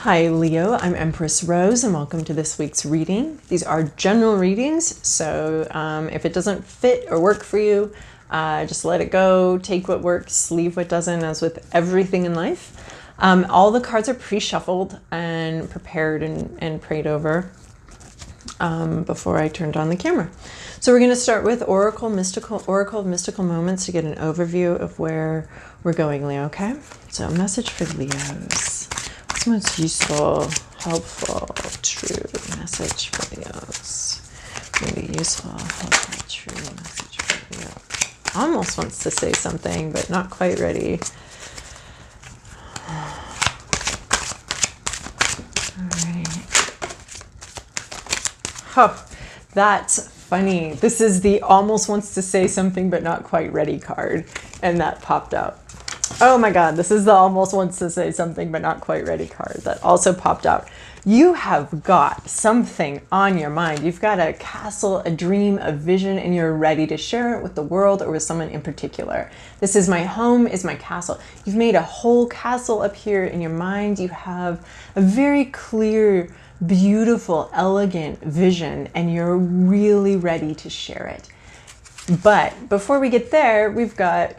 Hi Leo, I'm Empress Rose and welcome to this week's reading. These are general readings, so if it doesn't fit or work for you, just let it go, take what works, leave what doesn't, as with everything in life. All the cards are pre-shuffled and prepared and prayed over before I turned on the camera. So we're going to start with Oracle of Mystical Moments to get an overview of where we're going, Leo, okay? So a message for Leos. What's most useful, helpful, true message for Leos? Really useful, helpful, true message for Leo. Almost wants to say something, but not quite ready. All right. Oh, that's funny. This is the almost wants to say something, but not quite ready card. And that popped out. Oh my God, this is the almost wants to say something but not quite ready card that also popped out. You have got something on your mind. You've got a castle, a dream, a vision, and you're ready to share it with the world or with someone in particular. This is my home, is my castle. You've made a whole castle up here in your mind. You have a very clear, beautiful, elegant vision, and you're really ready to share it. But before we get there, we've got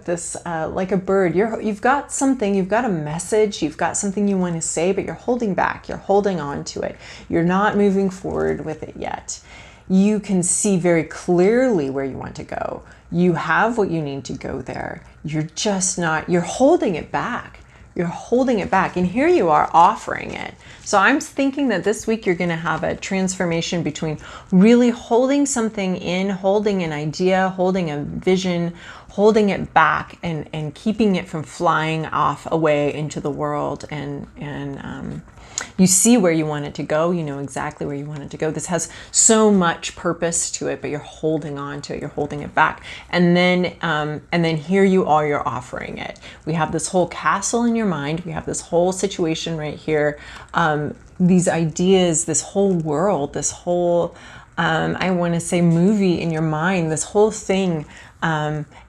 this, like a bird, you've got something, you've got a message, you've got something you want to say, but you're holding back, you're holding on to it. You're not moving forward with it yet. You can see very clearly where you want to go. You have what you need to go there. You're just not, you're holding it back. You're holding it back, and here you are offering it. So I'm thinking that this week you're going to have a transformation between really holding something in, holding an idea, holding a vision, holding it back, and keeping it from flying off away into the world. And you see where you want it to go. You know exactly where you want it to go. This has so much purpose to it, but you're holding on to it. You're holding it back. And then here you are, you're offering it. We have this whole castle in your mind. We have this whole situation right here. These ideas, this whole world, this whole, I want to say movie in your mind, this whole thing.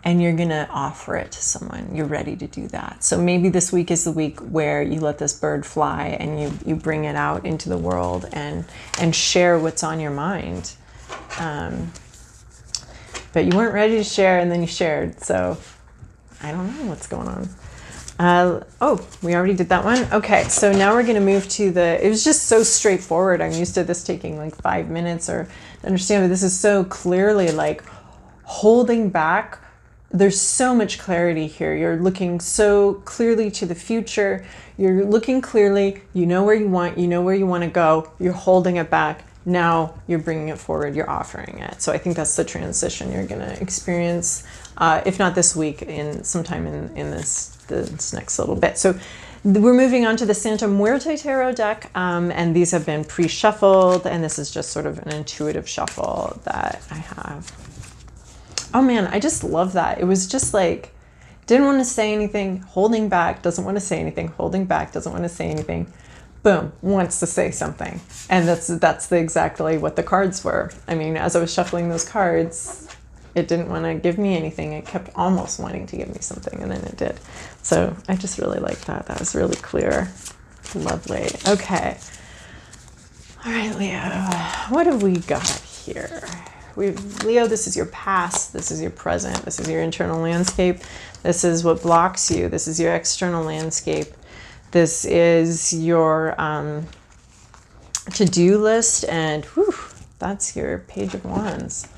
And you're going to offer it to someone. You're ready to do that. So maybe this week is the week where you let this bird fly and you bring it out into the world and share what's on your mind. But you weren't ready to share, and then you shared. So I don't know what's going on. Oh, we already did that one. Okay, so now we're going to move to it was just so straightforward. I'm used to this taking like 5 minutes or understand, but this is so clearly like holding back. There's so much clarity here. You're looking so clearly to the future. You're looking clearly, you know where you want to go. You're holding it back. Now you're bringing it forward. You're offering it. So I think that's the transition you're going to experience, if not this week, sometime in this next little bit. So we're moving on to the Santa Muerte Tarot deck, and these have been pre-shuffled, and this is just sort of an intuitive shuffle that I have. Oh man, I just love that. It was just like, didn't want to say anything, holding back, doesn't want to say anything, holding back, doesn't want to say anything. Boom, wants to say something. And that's exactly what the cards were. I mean, as I was shuffling those cards, it didn't want to give me anything. It kept almost wanting to give me something, and then it did. So I just really liked that. That was really clear. Lovely. Okay. All right, Leo, what have we got here? Leo, this is your past, this is your present, this is your internal landscape, this is what blocks you, this is your external landscape, this is your to-do list, and whew, that's your Page of Wands.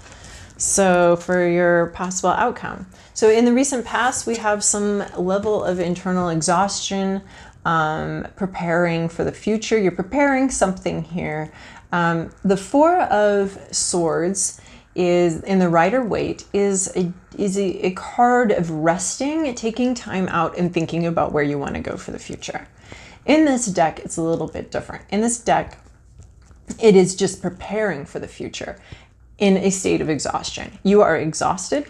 So for your possible outcome. So in the recent past, we have some level of internal exhaustion, preparing for the future. You're preparing something here. The Four of Swords is in the Rider-Waite is a card of resting, taking time out and thinking about where you want to go for the future. In this deck, it's a little bit different. In this deck, it is just preparing for the future in a state of exhaustion. You are exhausted.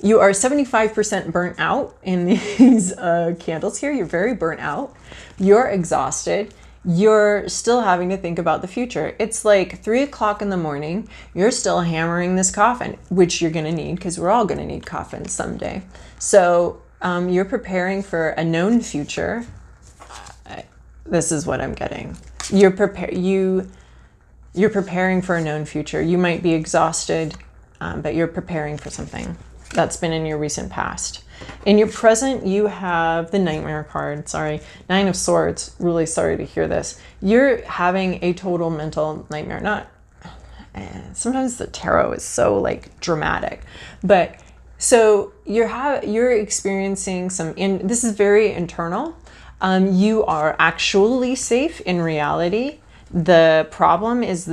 You are 75% burnt out in these candles here. You're very burnt out. You're exhausted. You're still having to think about the future. It's like 3 o'clock in the morning. You're still hammering this coffin, which you're going to need because we're all going to need coffins someday. So you're preparing for a known future, This is what I'm getting. You're preparing for a known future. You might be exhausted, but you're preparing for something that's been in your recent past. In your present, you have the Nightmare card. Sorry, Nine of Swords. Really sorry to hear this. You're having a total mental nightmare. Not. Sometimes the tarot is so like dramatic, but so you're experiencing some. This is very internal. You are actually safe in reality. The problem is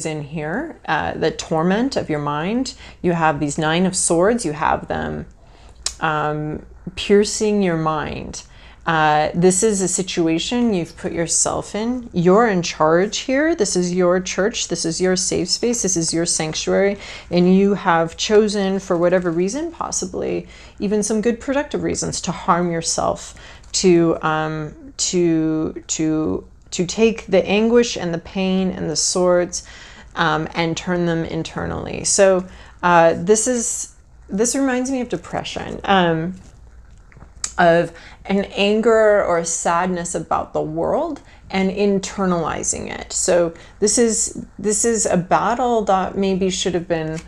in here, the torment of your mind. You have these Nine of Swords. You have them piercing your mind. This is a situation you've put yourself in. You're in charge here. This is your church. This is your safe space. This is your sanctuary. And you have chosen, for whatever reason, possibly even some good productive reasons, to harm yourself, to take the anguish and the pain and the swords and turn them internally. So this reminds me of depression, of an anger or a sadness about the world and internalizing it. So this is a battle that maybe should have been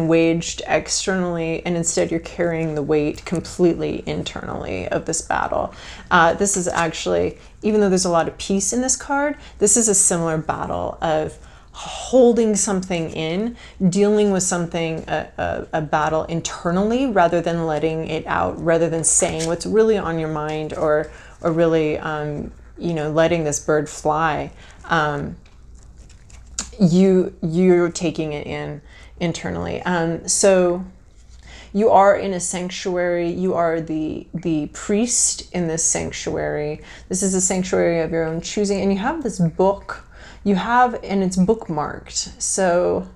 waged externally, and instead you're carrying the weight completely internally of this battle. This is actually, even though there's a lot of peace in this card, this is a similar battle of holding something in, dealing with something, a battle internally, rather than letting it out, rather than saying what's really on your mind, or really letting this bird fly. You're taking it in internally. So you are in a sanctuary. You are the priest in this sanctuary. This is a sanctuary of your own choosing, and you have this book. And it's bookmarked. So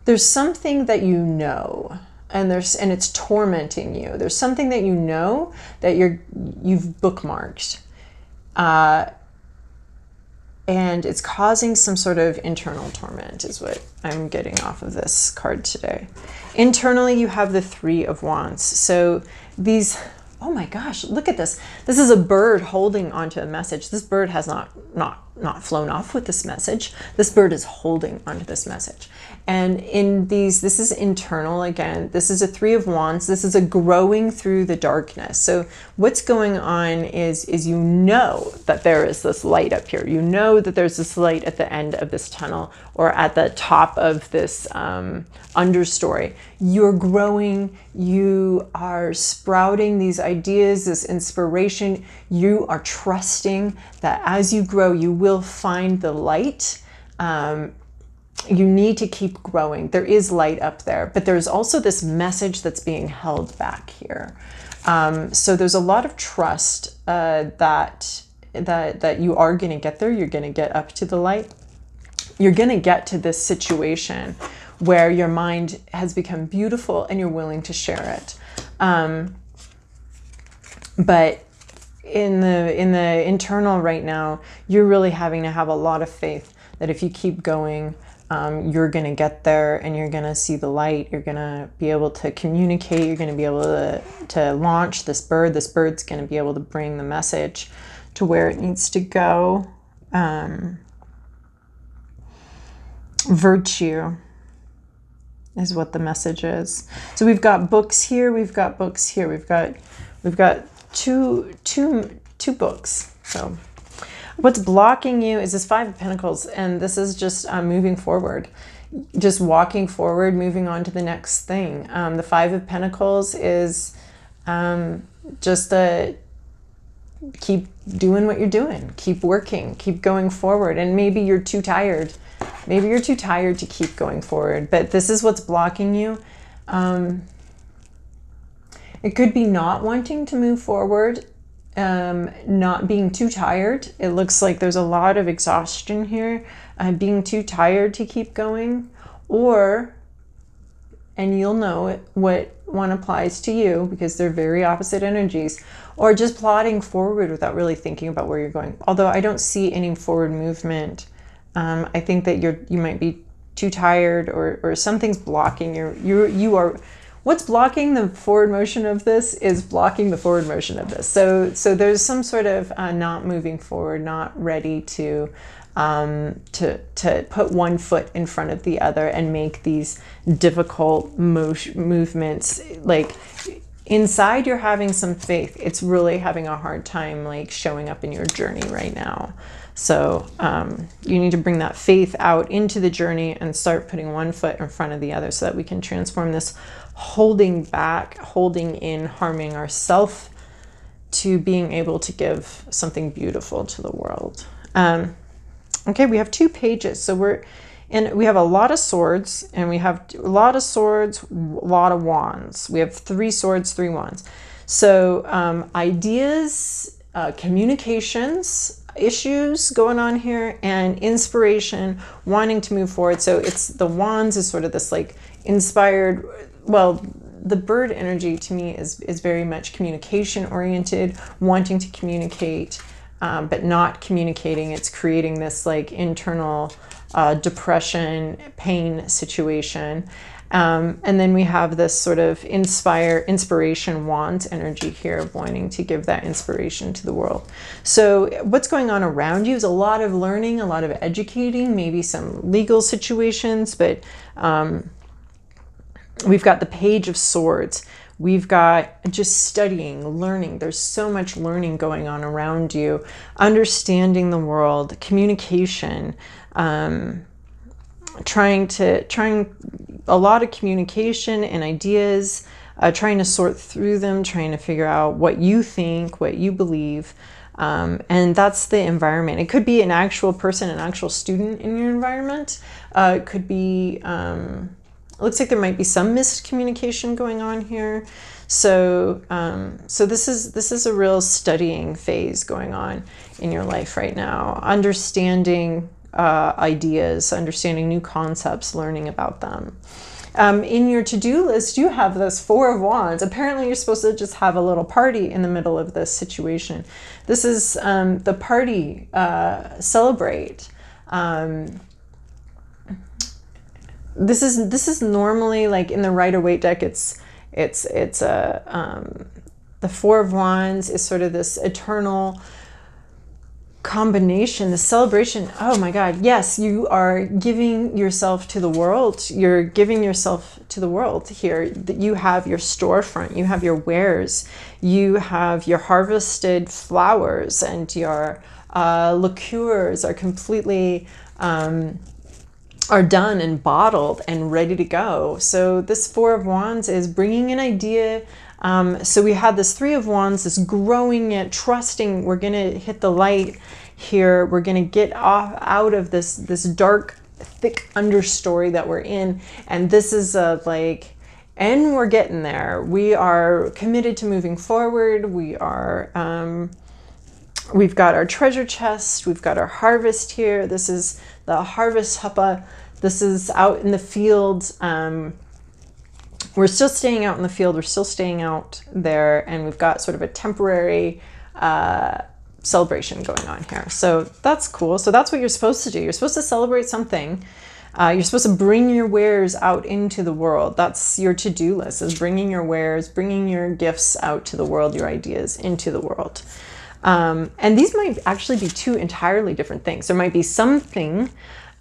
there's something that you know, and it's tormenting you. There's something that you know that you've bookmarked, and it's causing some sort of internal torment, is what I'm getting off of this card today. Internally, you have the Three of Wands. So these, oh my gosh, look at this. This is a bird holding onto a message. This bird has not flown off with this message. This bird is holding onto this message. And in these, this is internal again. This is a Three of Wands. This is a growing through the darkness. So what's going on is you know that there is this light up here. You know that there's this light at the end of this tunnel, or at the top of this understory. You're growing. You are sprouting these ideas, this inspiration. You are trusting that as you grow, you will find the light. You need to keep growing. There is light up there, but there's also this message that's being held back here. So there's a lot of trust that you are going to get there. You're going to get up to the light. You're going to get to this situation where your mind has become beautiful and you're willing to share it. But in the internal right now, you're really having to have a lot of faith that if you keep going, you're going to get there, and you're going to see the light. You're going to be able to communicate. You're going to be able to launch this bird. This bird's going to be able to bring the message to where it needs to go. Virtue is what the message is. So we've got books here. We've got books here. We've got two books. So what's blocking you is this Five of Pentacles, and this is just moving forward, just walking forward, moving on to the next thing. The Five of Pentacles is just keep doing what you're doing, keep working, keep going forward. And maybe you're too tired. Maybe you're too tired to keep going forward, but this is what's blocking you. It could be not wanting to move forward, not being too tired. It looks like there's a lot of exhaustion here, being too tired to keep going, and you'll know what one applies to you because they're very opposite energies, or just plodding forward without really thinking about where you're going. Although I don't see any forward movement. I think that you might be too tired, or something's blocking you are what's blocking the forward motion of this is blocking the forward motion of this. So there's some sort of not moving forward, not ready to put one foot in front of the other and make these difficult movements. Like inside you're having some faith. It's really having a hard time like showing up in your journey right now. So you need to bring that faith out into the journey and start putting one foot in front of the other so that we can transform this holding back, holding in, harming ourselves to being able to give something beautiful to the world. Okay, we have 2 pages. So we have a lot of swords, and we have a lot of swords, a lot of wands. We have 3 swords, 3 wands. So ideas, communications, issues going on here, and inspiration, wanting to move forward. So it's the wands is sort of this like inspired, well, the bird energy to me is very much communication oriented, wanting to communicate, but not communicating. It's creating this like internal depression, pain situation. And then we have this sort of inspiration wands energy here of wanting to give that inspiration to the world. So what's going on around you is a lot of learning, a lot of educating, maybe some legal situations, but we've got the Page of Swords. We've got just studying, learning. There's so much learning going on around you, understanding the world, communication, trying a lot of communication and ideas, trying to sort through them, trying to figure out what you think, what you believe. And that's the environment. It could be an actual person, an actual student in your environment. It could be, it looks like there might be some miscommunication going on here. So, so this is a real studying phase going on in your life right now. Understanding ideas, understanding new concepts, learning about them. In your to-do list, you have this 4 of Wands. Apparently, you're supposed to just have a little party in the middle of this situation. This is the party, celebrate. This is normally like in the Rider-Waite deck. It's the 4 of Wands is sort of this eternal combination, the celebration. Oh my God, yes, you are giving yourself to the world. You're giving yourself to the world here. You have your storefront, you have your wares, you have your harvested flowers, and your liqueurs are completely are done and bottled and ready to go. So this 4 of Wands is bringing an idea. So we had this 3 of Wands, this growing it, trusting we're going to hit the light here. We're going to get out of this dark, thick understory that we're in. And this is like, and we're getting there. We are committed to moving forward. We are, we've got our treasure chest. We've got our harvest here. This is the harvest huppa. This is out in the field. We're still staying out in the field. We're still staying out there. And we've got sort of a temporary celebration going on here. So that's cool. So that's what you're supposed to do. You're supposed to celebrate something. You're supposed to bring your wares out into the world. That's your to-do list, is bringing your wares, bringing your gifts out to the world, your ideas into the world. And these might actually be 2 entirely different things. There might be something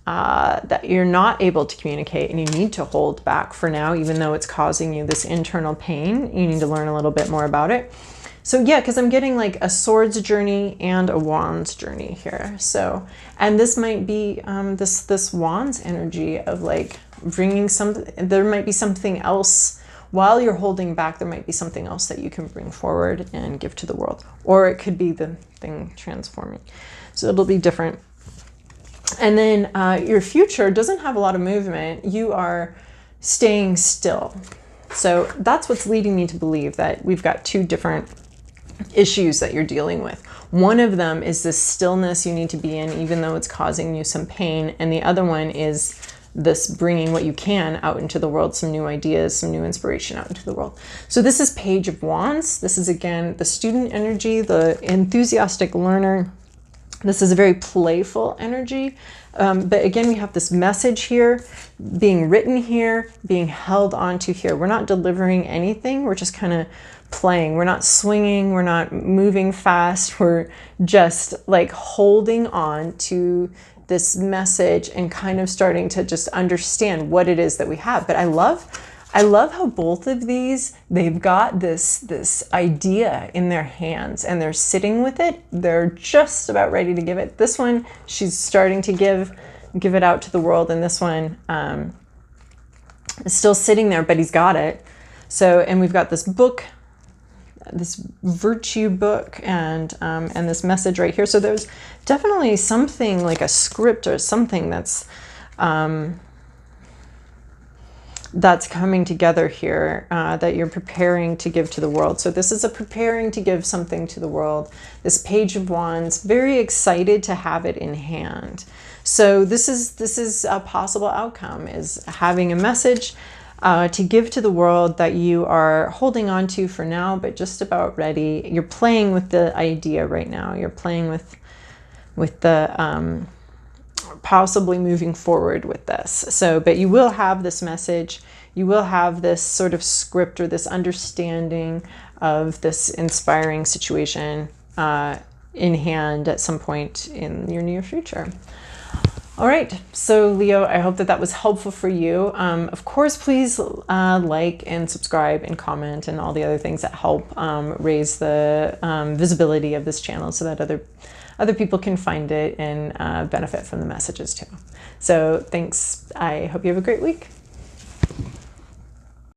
that you're not able to communicate and you need to hold back for now, even though it's causing you this internal pain. You need to learn a little bit more about it. So yeah, because I'm getting like a swords journey and a wands journey here. So, and this might be this wands energy of like bringing something. There might be something else while you're holding back. There might be something else that you can bring forward and give to the world, or it could be the thing transforming. So it'll be different. And then your future doesn't have a lot of movement. You are staying still. So that's what's leading me to believe that we've got 2 different issues that you're dealing with. One of them is this stillness you need to be in, even though it's causing you some pain. And the other one is this bringing what you can out into the world, some new ideas, some new inspiration out into the world. So this is Page of Wands. This is, again, the student energy, the enthusiastic learner, This is a very playful energy. But again, we have this message here being written here, being held onto here. We're not delivering anything. We're just kind of playing. We're not swinging. We're not moving fast. We're just like holding on to this message and kind of starting to just understand what it is that we have. But I love how both of these, they've got this idea in their hands and they're sitting with it. They're just about ready to give it. This one, she's starting to give it out to the world, and this one is still sitting there, but he's got it. So, and we've got this book, this virtue book, and this message right here. So there's definitely something like a script or something that's coming together here that you're preparing to give to the world. So this is a preparing to give something to the world. This Page of Wands, very excited to have it in hand. So this is a possible outcome, is having a message to give to the world that you are holding on to for now, but just about ready. You're playing with the idea right now. You're playing with the possibly moving forward with this. So, but you will have this message, you will have this sort of script or this understanding of this inspiring situation in hand at some point in your near future. All right, so Leo, I hope that that was helpful for you. Of course, please like and subscribe and comment and all the other things that help raise the visibility of this channel so that other people can find it and benefit from the messages too. So thanks. I hope you have a great week.